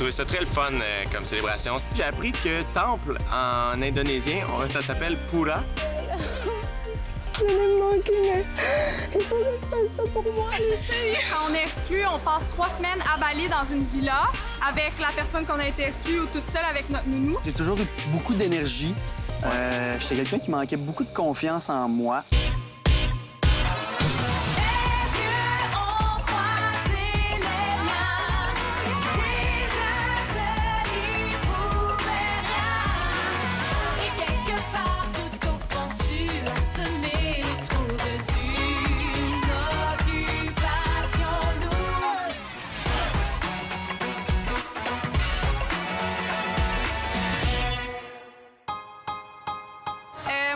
trouvé ça très le fun comme célébration. J'ai appris que temple en indonésien, ça s'appelle Pura. Je vais me manquer, mais il faut que je fasse ça pour moi, les filles. Quand on est exclu, on passe 3 semaines à Bali dans une villa avec la personne qu'on a été exclue ou toute seule avec notre nounou. J'ai toujours eu beaucoup d'énergie. J'étais quelqu'un qui manquait beaucoup de confiance en moi.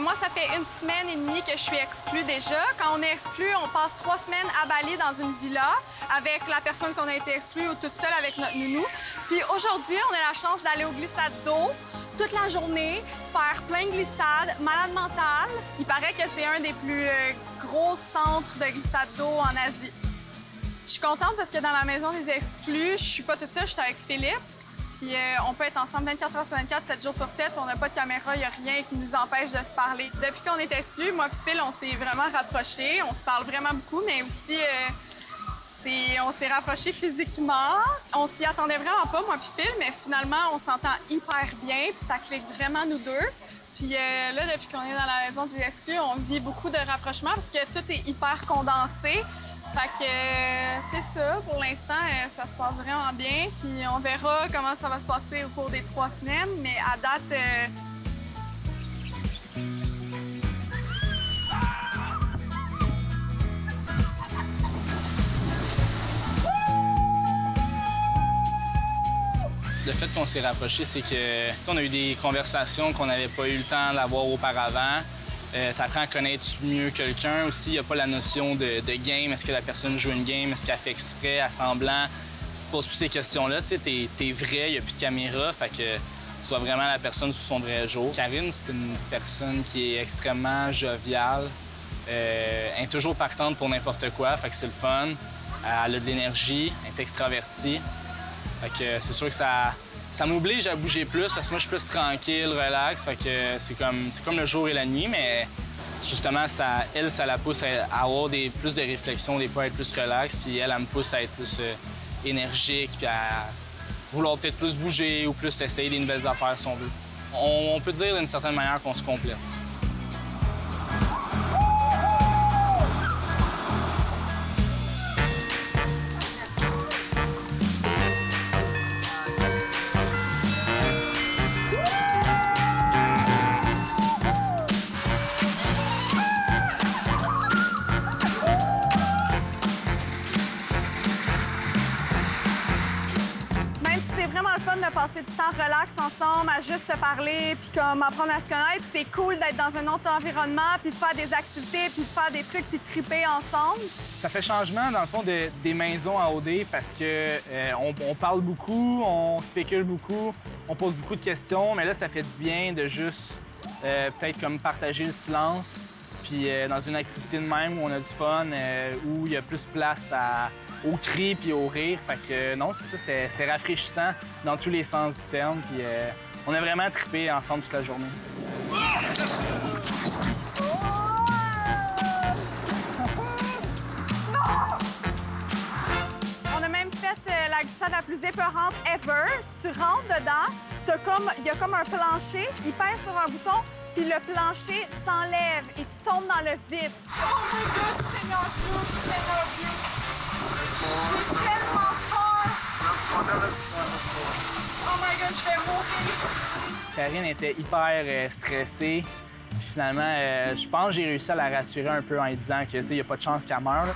Moi, ça fait 1 semaine et demie que je suis exclue déjà. Quand on est exclu, on passe 3 semaines à Bali dans une villa avec la personne qu'on a été exclue ou toute seule avec notre nounou. Puis aujourd'hui, on a la chance d'aller au glissade d'eau toute la journée, faire plein de glissades, malade mentale. Il paraît que c'est un des plus gros centres de glissade d'eau en Asie. Je suis contente parce que dans la maison des exclus, je suis pas toute seule, je suis avec Philippe. Puis on peut être ensemble 24 heures sur 24, 7 jours sur 7. On n'a pas de caméra, il n'y a rien qui nous empêche de se parler. Depuis qu'on est exclus, moi et Phil, on s'est vraiment rapprochés. On se parle vraiment beaucoup, mais aussi on s'est rapprochés physiquement. On s'y attendait vraiment pas, moi et Phil, mais finalement, on s'entend hyper bien, puis ça clique vraiment nous deux. Puis là, depuis qu'on est dans la maison des exclus, on vit beaucoup de rapprochements parce que tout est hyper condensé. Fait que c'est ça, pour l'instant, ça se passe vraiment bien. Puis on verra comment ça va se passer au cours des 3 semaines, mais à date... Le fait qu'on s'est rapprochés, c'est qu'on a eu des conversations qu'on n'avait pas eu le temps d'avoir auparavant. T'apprends à connaître mieux quelqu'un. Aussi, il n'y a pas la notion de game. Est-ce que la personne joue une game? Est-ce qu'elle fait exprès, à semblant? Tu te poses toutes ces questions-là. Tu sais, t'es vrai, il n'y a plus de caméra. Fait que tu vois vraiment la personne sous son vrai jour. Karine, c'est une personne qui est extrêmement joviale. Elle est toujours partante pour n'importe quoi. Fait que c'est le fun. Elle a de l'énergie. Elle est extravertie. Fait que c'est sûr que ça m'oblige à bouger plus parce que moi, je suis plus tranquille, relax. Fait que c'est comme le jour et la nuit, mais justement, ça la pousse à avoir plus de réflexion, des fois à être plus relax. Puis elle me pousse à être plus énergique, puis à vouloir peut-être plus bouger ou plus essayer des nouvelles affaires si on veut. On peut dire d'une certaine manière qu'on se complète. De passer du temps relax ensemble, à juste se parler, puis comme apprendre à se connaître. C'est cool d'être dans un autre environnement, puis de faire des activités, puis de faire des trucs, puis de triper ensemble. Ça fait changement, dans le fond, des maisons à OD parce que on parle beaucoup, on spécule beaucoup, on pose beaucoup de questions, mais là, ça fait du bien de juste peut-être comme partager le silence, puis dans une activité de même où on a du fun, où il y a plus place au cri puis au rire. Fait que non, c'est ça, c'était rafraîchissant dans tous les sens du terme. Puis on a vraiment trippé ensemble toute la journée. On a même fait la glissade la plus épeurante ever. Tu rentres dedans, il y a comme un plancher, il pèse sur un bouton, puis le plancher s'enlève et tu tombes dans le vide. Oh my God, Seigneur Dieu! J'ai tellement peur! Oh my God, je vais mourir! Karine était hyper stressée. Puis finalement, je pense que j'ai réussi à la rassurer un peu en lui disant qu'il n'y a pas de chance qu'elle meure.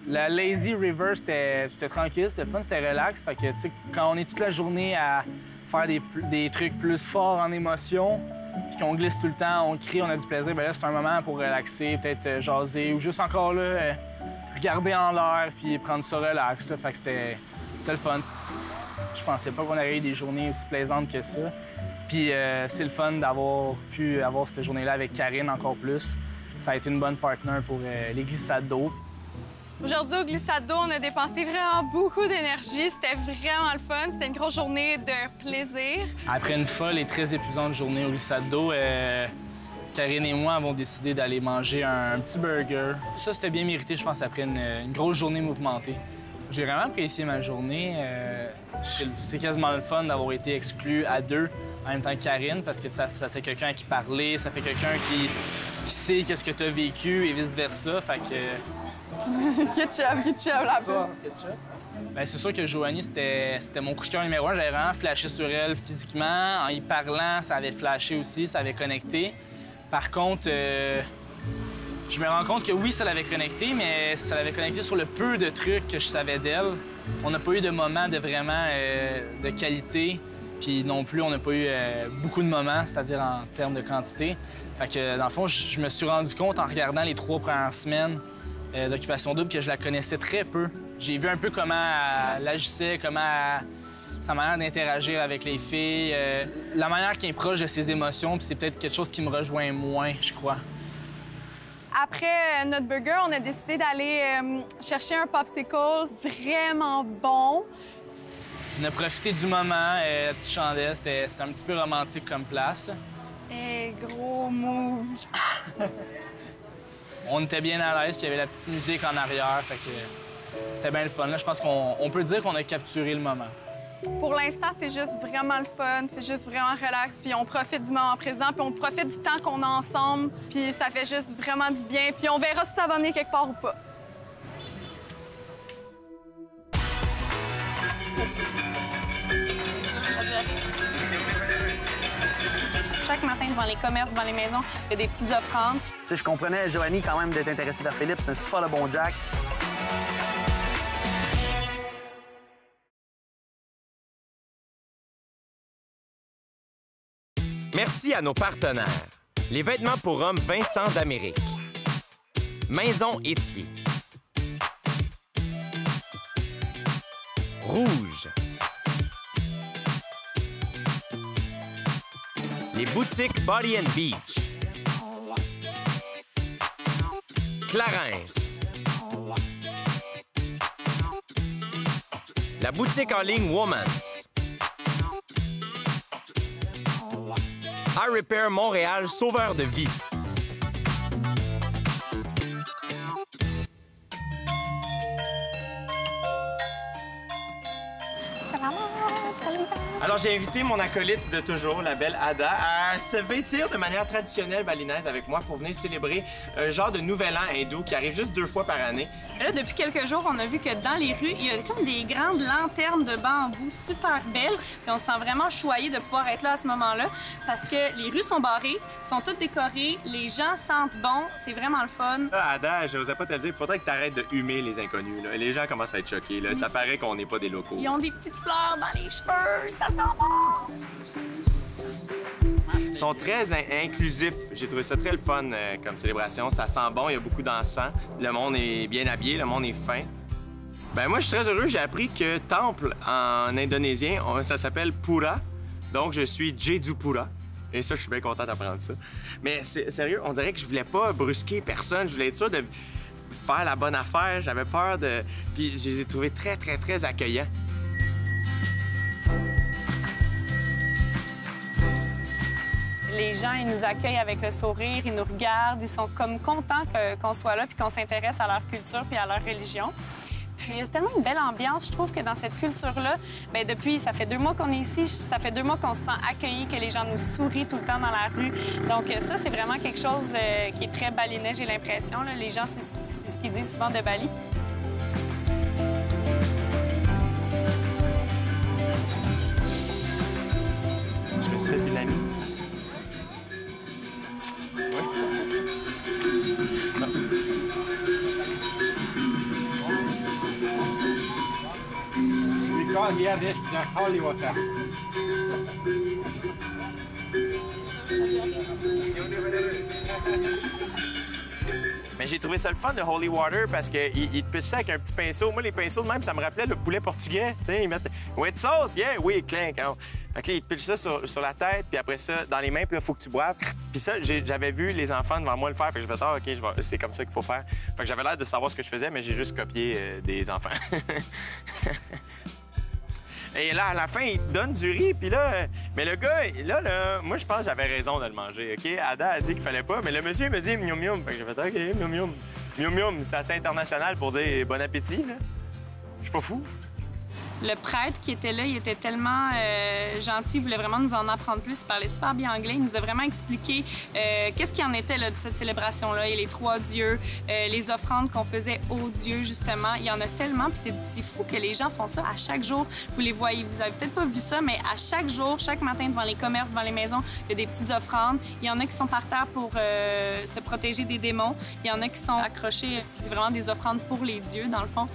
La Lazy River, c'était tranquille, c'était fun, c'était relax. Fait que, tu sais, quand on est toute la journée à faire des trucs plus forts en émotion, puis qu'on glisse tout le temps, on crie, on a du plaisir, bien là, c'est un moment pour relaxer, peut-être jaser ou juste encore là, regarder en l'air puis prendre ça relax. Là. Fait que c'était le fun. Je pensais pas qu'on aurait eu des journées aussi plaisantes que ça. Puis c'est le fun d'avoir pu avoir cette journée-là avec Karine encore plus. Ça a été une bonne partner pour les glissades d'eau. Aujourd'hui, au glissade d'eau, on a dépensé vraiment beaucoup d'énergie. C'était vraiment le fun. C'était une grosse journée de plaisir. Après une folle et très épuisante journée au glissade d'eau, Karine et moi avons décidé d'aller manger un petit burger. Ça, c'était bien mérité, je pense, après une grosse journée mouvementée. J'ai vraiment apprécié ma journée. C'est quasiment le fun d'avoir été exclu à deux en même temps que Karine, parce que ça fait quelqu'un à qui parler, ça fait quelqu'un qui sait qu'est-ce que tu as vécu et vice-versa. Fait que... Ketchup, la peau. Bien, c'est sûr que Joanie, c'était mon coup de cœur numéro 1. J'avais vraiment flashé sur elle physiquement. En y parlant, ça avait flashé aussi, ça avait connecté. Par contre, je me rends compte que oui, ça l'avait connecté, mais ça l'avait connecté sur le peu de trucs que je savais d'elle. On n'a pas eu de moments de vraiment de qualité, puis non plus, on n'a pas eu beaucoup de moments, c'est-à-dire en termes de quantité. Fait que, dans le fond, je me suis rendu compte en regardant les 3 premières semaines d'Occupation Double que je la connaissais très peu. J'ai vu un peu comment elle agissait, sa manière d'interagir avec les filles, la manière qui est proche de ses émotions, puis c'est peut-être quelque chose qui me rejoint moins, je crois. Après notre burger, on a décidé d'aller chercher un popsicle vraiment bon. On a profité du moment, la petite chandelle, c'était un petit peu romantique comme place. Et gros move! On était bien à l'aise, puis il y avait la petite musique en arrière, fait que c'était bien le fun. Là, je pense qu'on peut dire qu'on a capturé le moment. Pour l'instant, c'est juste vraiment le fun, c'est juste vraiment relax, puis on profite du moment présent, puis on profite du temps qu'on a ensemble, puis ça fait juste vraiment du bien, puis on verra si ça va venir quelque part ou pas. Chaque matin, devant les commerces, devant les maisons, il y a des petites offrandes. Tu sais, je comprenais Joanie quand même d'être intéressée vers Philippe. C'est un super de bon Jack. Merci à nos partenaires. Les vêtements pour hommes Vincent d'Amérique. Maison Étier. Rouge. Les boutiques Body & Beach. Clarence. La boutique en ligne Woman's. iRepair Montréal, sauveur de vie. Alors, j'ai invité mon acolyte de toujours, la belle Ada, à se vêtir de manière traditionnelle balinaise avec moi pour venir célébrer un genre de nouvel an hindou qui arrive juste 2 fois par année. Là, depuis quelques jours, on a vu que dans les rues, il y a comme des grandes lanternes de bambou super belles. Puis on se sent vraiment choyé de pouvoir être là à ce moment-là parce que les rues sont barrées, sont toutes décorées, les gens sentent bon, c'est vraiment le fun. Là, Ada, je n'osais pas te le dire, il faudrait que tu arrêtes de humer les inconnus. Là. Les gens commencent à être choqués. Là. Ça paraît qu'on n'est pas des locaux. Ils ont des petites fleurs dans les cheveux, ça sent bon! Ils sont très inclusifs. J'ai trouvé ça très le fun comme célébration. Ça sent bon, il y a beaucoup d'encens. Le monde est bien habillé, le monde est fin. Ben moi, je suis très heureux. J'ai appris que temple en indonésien, ça s'appelle Pura. Donc, je suis Jedupura. Et ça, je suis bien content d'apprendre ça. Mais sérieux, on dirait que je voulais pas brusquer personne. Je voulais être sûr de faire la bonne affaire. J'avais peur de... Puis je les ai trouvés très, très, très accueillants. Les gens, ils nous accueillent avec le sourire, ils nous regardent, ils sont comme contents qu'on soit là puis qu'on s'intéresse à leur culture puis à leur religion. Puis il y a tellement une belle ambiance, je trouve que dans cette culture-là, bien depuis, ça fait 2 mois qu'on est ici, ça fait 2 mois qu'on se sent accueillis, que les gens nous sourient tout le temps dans la rue. Donc ça, c'est vraiment quelque chose qui est très balinais, j'ai l'impression. Les gens, c'est ce qu'ils disent souvent de Bali. Je me suis fait une amie. We call here this the holy water. Mais j'ai trouvé ça le fun de Holy Water parce qu'il te pitche ça avec un petit pinceau. Moi, les pinceaux de même, ça me rappelait le poulet portugais. Tu sais, ils mettent wet sauce, yeah, oui, clink. Fait que là, ils te pitchent ça sur la tête, puis après ça, dans les mains, puis là, il faut que tu boives. Puis ça, j'avais vu les enfants devant moi le faire, fait que je me suis dit, OK, c'est comme ça qu'il faut faire. Fait que j'avais l'air de savoir ce que je faisais, mais j'ai juste copié des enfants. Et là, à la fin, il te donne du riz, puis là... Mais le gars, là, moi, je pense que j'avais raison de le manger, OK? Ada a dit qu'il fallait pas, mais le monsieur me dit « mium mium ». Fait que j'ai fait « OK, mium mium ». Mium mium, c'est assez international pour dire « bon appétit », là. Je suis pas fou. Le prêtre qui était là, il était tellement gentil, il voulait vraiment nous en apprendre plus. Il parlait super bien anglais. Il nous a vraiment expliqué qu'est-ce qu'il en était là, de cette célébration-là. Et les 3 dieux, les offrandes qu'on faisait aux dieux, justement. Il y en a tellement, puis c'est fou que les gens font ça à chaque jour. Vous les voyez, vous avez peut-être pas vu ça, mais à chaque jour, chaque matin, devant les commerces, devant les maisons, il y a des petites offrandes. Il y en a qui sont par terre pour se protéger des démons. Il y en a qui sont accrochés. C'est vraiment des offrandes pour les dieux, dans le fond.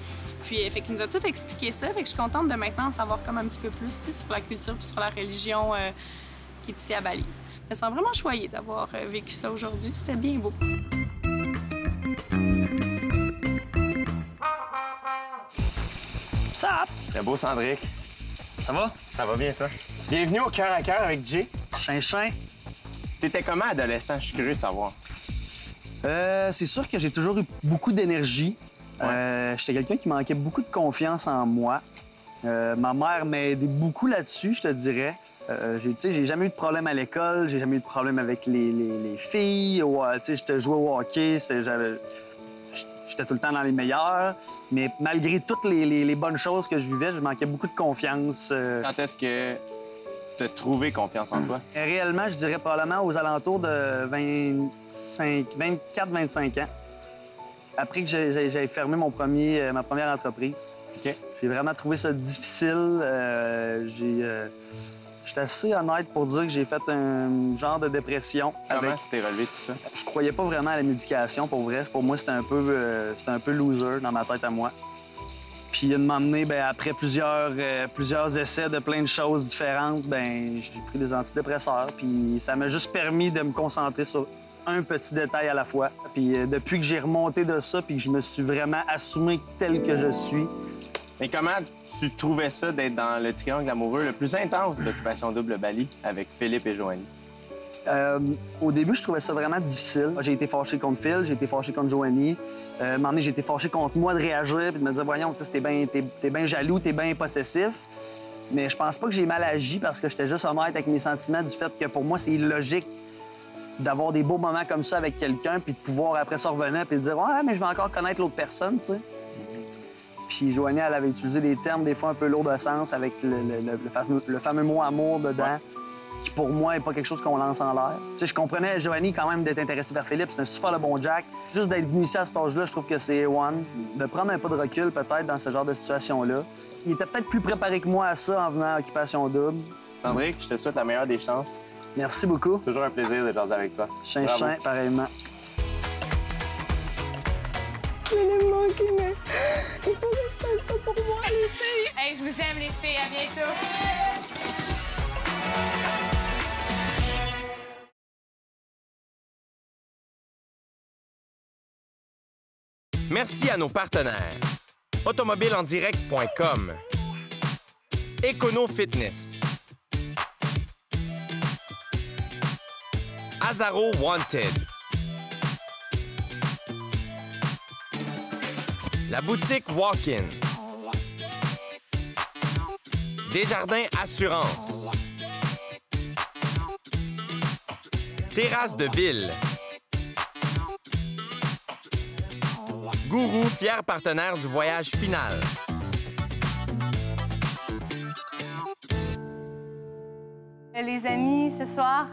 Puis, fait qu'il nous a tout expliqué ça. Fait que je suis contente de maintenant en savoir comme un petit peu plus sur la culture puis sur la religion qui est ici à Bali. Je me sens vraiment choyée d'avoir vécu ça aujourd'hui. C'était bien beau. Ça! C'est beau, Sandrick. Ça va? Ça va bien, toi? Bienvenue au Cœur à Cœur avec Jay. Chinchin. T'étais comment adolescent? Je suis curieux de savoir. C'est sûr que j'ai toujours eu beaucoup d'énergie. Ouais. J'étais quelqu'un qui manquait beaucoup de confiance en moi. Ma mère m'a aidé beaucoup là-dessus, je te dirais. J'ai jamais eu de problème à l'école, j'ai jamais eu de problème avec les filles. Je jouais au hockey, j'étais tout le temps dans les meilleurs. Mais malgré toutes les bonnes choses que je vivais, je manquais beaucoup de confiance. Quand est-ce que tu as trouvé confiance en toi? Réellement, je dirais probablement aux alentours de 24-25 ans. Après que j'ai fermé ma première entreprise. Okay. J'ai vraiment trouvé ça difficile. J'étais assez honnête pour dire que j'ai fait un genre de dépression. Comment tu t'es relevé tout ça? Je croyais pas vraiment à la médication, pour vrai. Pour moi, c'était un peu loser dans ma tête à moi. Puis de m'emmener, après plusieurs essais de plein de choses différentes, j'ai pris des antidépresseurs. Puis ça m'a juste permis de me concentrer sur un petit détail à la fois. Puis depuis que j'ai remonté de ça, puis que je me suis vraiment assumé tel que je suis. Mais comment tu trouvais ça d'être dans le triangle amoureux le plus intense d'Occupation Double Bali avec Philippe et Joanie? Au début, je trouvais ça vraiment difficile. J'ai été fâché contre Phil, j'ai été fâché contre Joanie. À un moment donné, j'ai été fâché contre moi de réagir puis de me dire « Voyons, t'es bien jaloux, t'es bien possessif ». Mais je pense pas que j'ai mal agi parce que j'étais juste honnête avec mes sentiments du fait que pour moi, c'est illogique d'avoir des beaux moments comme ça avec quelqu'un, puis de pouvoir après ça revenir puis de dire « Ouais, mais je vais encore connaître l'autre personne, tu sais. » Puis Joanie, elle avait utilisé des termes des fois un peu lourds de sens avec le fameux mot « amour » dedans, qui pour moi n'est pas quelque chose qu'on lance en l'air. Tu sais, je comprenais Joanie quand même d'être intéressée par Philippe, c'est un super le bon Jack. Juste d'être venu ici à cet âge-là, je trouve que c'est one. De prendre un peu de recul peut-être dans ce genre de situation-là. Il était peut-être plus préparé que moi à ça en venant à Occupation Double. Sandrick, je te souhaite la meilleure des chances. Merci beaucoup. Toujours un plaisir de jaser avec toi. Chinchin, pareillement. Je vais me manquer, mais il faut que je fasse ça pour moi, les filles. Hey, je vous aime, les filles. À bientôt. Merci à nos partenaires. Automobilendirect.com, Econo Fitness, Azaro Wanted, la boutique Walk-in, Desjardins Assurance, Terrasse de Ville, Gourou, fier partenaire du voyage final. Les amis, ce soir,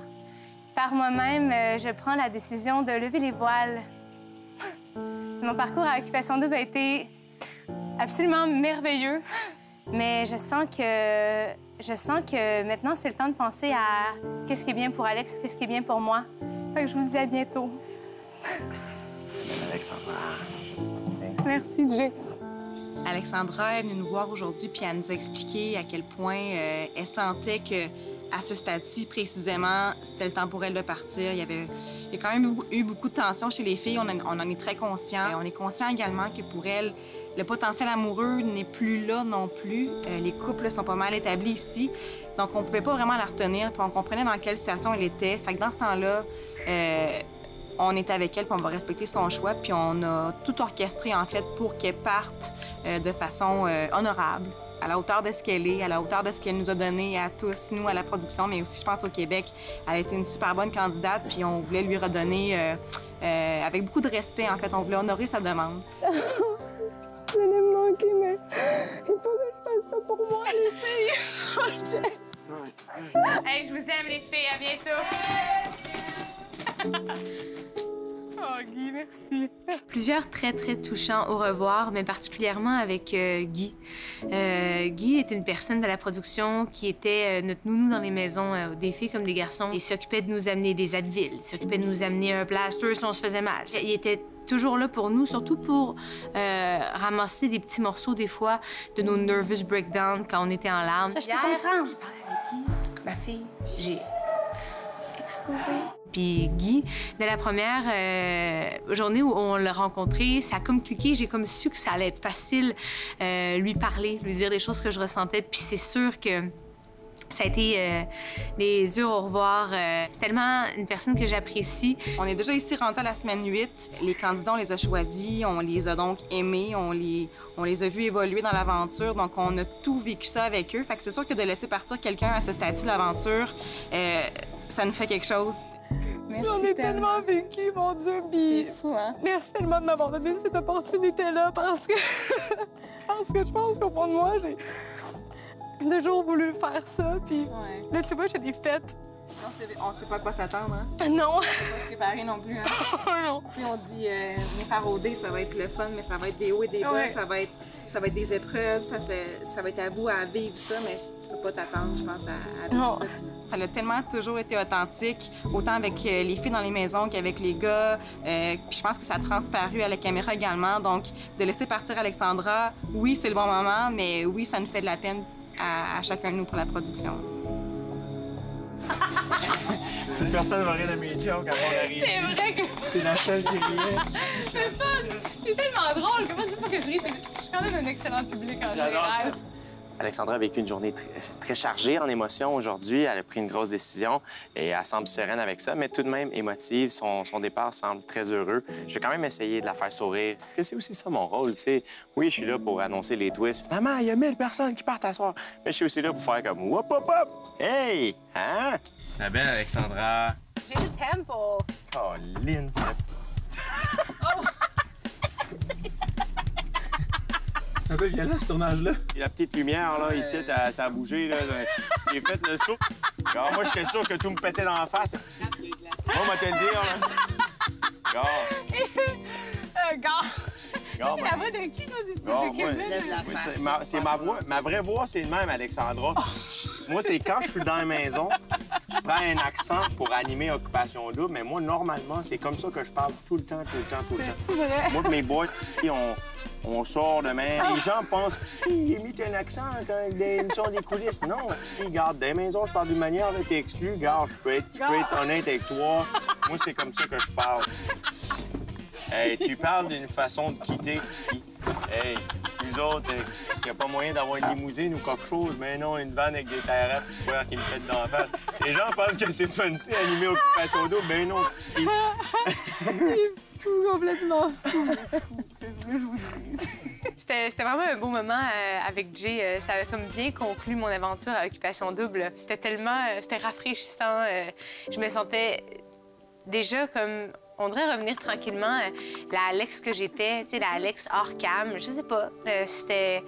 par moi-même, je prends la décision de lever les voiles. Mon parcours à Occupation Double a été absolument merveilleux, mais je sens que maintenant, c'est le temps de penser à qu'est-ce qui est bien pour Alex, qu'est-ce qui est bien pour moi. Fait que je vous dis à bientôt. Alexandra. Merci, Jay. Alexandra est venue nous voir aujourd'hui puis elle nous a expliqué à quel point elle sentait que à ce stade-ci, précisément, c'était le temps pour elle de partir. Il y a quand même eu beaucoup de tensions chez les filles. On en est très conscient. On est conscient également que pour elle, le potentiel amoureux n'est plus là non plus. Les couples sont pas mal établis ici. Donc, on pouvait pas vraiment la retenir. Puis on comprenait dans quelle situation elle était. Fait que dans ce temps-là, on est avec elle, puis on va respecter son choix. Puis on a tout orchestré, en fait, pour qu'elle parte de façon honorable, à la hauteur de ce qu'elle est, à la hauteur de ce qu'elle nous a donné à tous, nous, à la production, mais aussi, je pense, au Québec. Elle a été une super bonne candidate, puis on voulait lui redonner, avec beaucoup de respect, en fait, on voulait honorer sa demande. Vous allez me manquer, mais il faut que je fasse ça pour moi, les filles. Hey, je vous aime, les filles. À bientôt. Oh, Guy, merci. Plusieurs très, très touchants au revoir, mais particulièrement avec Guy. Guy est une personne de la production qui était notre nounou dans les maisons, des filles comme des garçons. Il s'occupait de nous amener des Advil, il s'occupait de nous amener un plaster si on se faisait mal. Il était toujours là pour nous, surtout pour ramasser des petits morceaux, des fois, de nos nervous breakdowns quand on était en larmes. Ça, je peux comprendre. J'ai parlé avec Guy, ma fille, j'ai explosé. Puis Guy, dès la première journée où on l'a rencontré, ça a comme cliqué. J'ai comme su que ça allait être facile lui parler, lui dire des choses que je ressentais. Puis c'est sûr que ça a été des durs au revoir. C'est tellement une personne que j'apprécie. On est déjà ici rendu à la semaine 8. Les candidats, on les a choisis, on les a donc aimés, on les a vus évoluer dans l'aventure. Donc, on a tout vécu ça avec eux. Fait que c'est sûr que de laisser partir quelqu'un à ce stade-ci de l'aventure, ça nous fait quelque chose. Merci. J'en ai tellement vécu, mon Dieu. C'est fou, hein? Merci tellement de m'avoir donné cette opportunité-là parce que je pense qu'au fond de moi, j'ai toujours voulu faire ça. Puis là, tu vois, je l'ai faite. On sait pas à quoi s'attendre, hein? Non. On peut pas se préparer non plus, hein? Non. T'sais, on dit, venir farauder, ça va être le fun, mais ça va être des hauts et des bas, ça va être des épreuves, ça va être à vous à vivre ça, mais tu peux pas t'attendre, je pense, à vivre ça. Ça a tellement toujours été authentique, autant avec les filles dans les maisons qu'avec les gars. Puis je pense que ça a transparu à la caméra également. Donc, de laisser partir Alexandra, oui, c'est le bon moment, mais oui, ça nous fait de la peine à chacun de nous pour la production. Personne ne va rire de mes jokes quand on arrive. C'est vrai que... C'est la seule qui riait. C'est tellement drôle. Comment c'est pas que je ris? Je suis quand même un excellent public en général. Alexandra a vécu une journée très chargée en émotions aujourd'hui. Elle a pris une grosse décision et elle semble sereine avec ça, mais tout de même émotive. Son départ semble très heureux. Je vais quand même essayer de la faire sourire. C'est aussi ça mon rôle, tu sais. Oui, je suis là pour annoncer les twists. Finalement, il y a 1000 personnes qui partent à soir. Mais je suis aussi là pour faire comme whoop, whoop, whoop. Hey! Hein? La belle Alexandra. J'ai le tempo. Oh, Lynn, C'est un peu violent, ce tournage-là. La petite lumière, là, ici, ça a bougé, là. J'ai fait le saut. Alors, moi, j'étais sûr que tout me pétait dans la face. On va te le dire, là. C'est la voix de qui, toi? C'est ma voix. Ma vraie voix, c'est le même, Alexandra. Moi, c'est quand je suis dans la maison, je prends un accent pour animer Occupation Double, mais moi, normalement, c'est comme ça que je parle tout le temps. C'est vrai. Moi, mes boys, on sort demain. Les gens pensent qu'il imite un accent quand il y a une émission des coulisses. Non, regarde, dans les maisons, je parle d'une manière d'être exclu. Regarde, je peux être honnête avec toi. Moi, c'est comme ça que je parle. Hey, tu parles d'une façon de quitter. Hey, nous autres, s'il n'y a pas moyen d'avoir une limousine ou quelque chose, mais non, une vanne avec des TRF qui me fait d'en face. Les gens pensent que c'est fancy animé Occupation Double, mais non. Il est fou, complètement fou. Je vous dis. C'était vraiment un beau moment avec Jay. Ça a comme bien conclu mon aventure à Occupation Double. C'était tellement... c'était rafraîchissant. Je me sentais déjà comme... On dirait revenir tranquillement la Alex que j'étais, tu sais, la Alex hors cam. Je sais pas, c'était...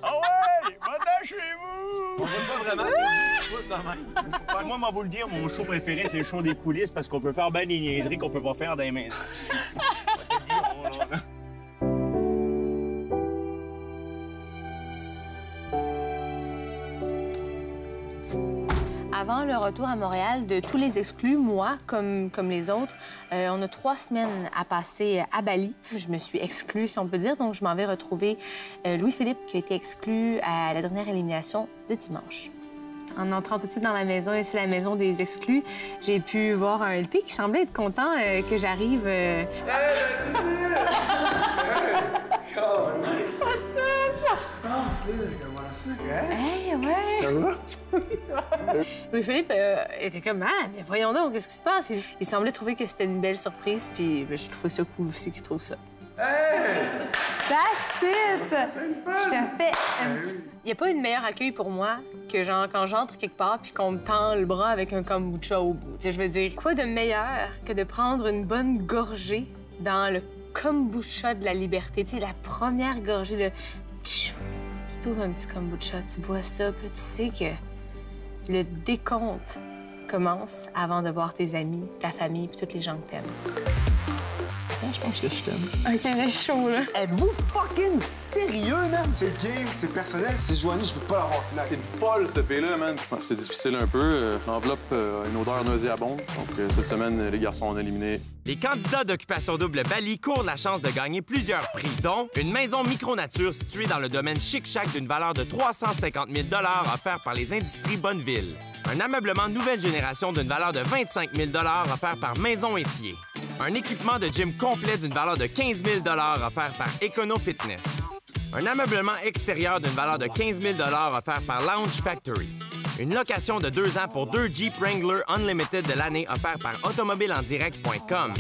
Ah ouais! Va-t'en chez vous! On voit pas vraiment, c'est juste dans même. Moi, vous le dire, mon show préféré, c'est le show des coulisses parce qu'on peut faire bien des niaiseries qu'on peut pas faire dans les maisons. avant le retour à Montréal, de tous les exclus, moi, comme les autres, on a 3 semaines à passer à Bali. Je me suis exclue, si on peut dire, donc je m'en vais retrouver Louis-Philippe, qui a été exclu à la dernière élimination de dimanche. En entrant tout de suite dans la maison, et c'est la maison des exclus, j'ai pu voir un LP qui semblait être content que j'arrive. Hey, ouais! Louis-Philippe était comme, ah, mais voyons donc, qu'est-ce qui se passe? Il semblait trouver que c'était une belle surprise, puis je trouve ça cool aussi qu'il trouve ça. Hey! That's it! Je te fais... Il n'y a pas une meilleure accueil pour moi que genre quand j'entre quelque part puis qu'on me tend le bras avec un kombucha au bout. Tu sais, je veux dire, quoi de meilleur que de prendre une bonne gorgée dans le kombucha de la liberté? Tu sais, la première gorgée, le... Tu t'ouvres un petit kombucha, tu bois ça, puis tu sais que le décompte commence avant de voir tes amis, ta famille puis toutes les gens que t'aimes. Je pense que je t'aime. OK, j'ai chaud, là. Êtes-vous fucking sérieux, man? C'est game, c'est personnel. C'est Joanie, je veux pas l'avoir en finale. C'est une folle, cette fille-là, man. C'est difficile un peu. L'enveloppe a une odeur nauséabonde. Donc, cette semaine, les garçons ont éliminé. Les candidats d'Occupation Double Bali courent la chance de gagner plusieurs prix, dont une maison micronature située dans le domaine Chic-Chac d'une valeur de 350 000 offert par les Industries Bonneville. Un ameublement nouvelle génération d'une valeur de 25 000 offert par Maison Étier. Un équipement de gym complet d'une valeur de 15 000 offert par Econo Fitness. Un ameublement extérieur d'une valeur de 15 000 offert par Lounge Factory. Une location de 2 ans pour 2 Jeep Wrangler Unlimited de l'année offert par automobileendirect.com.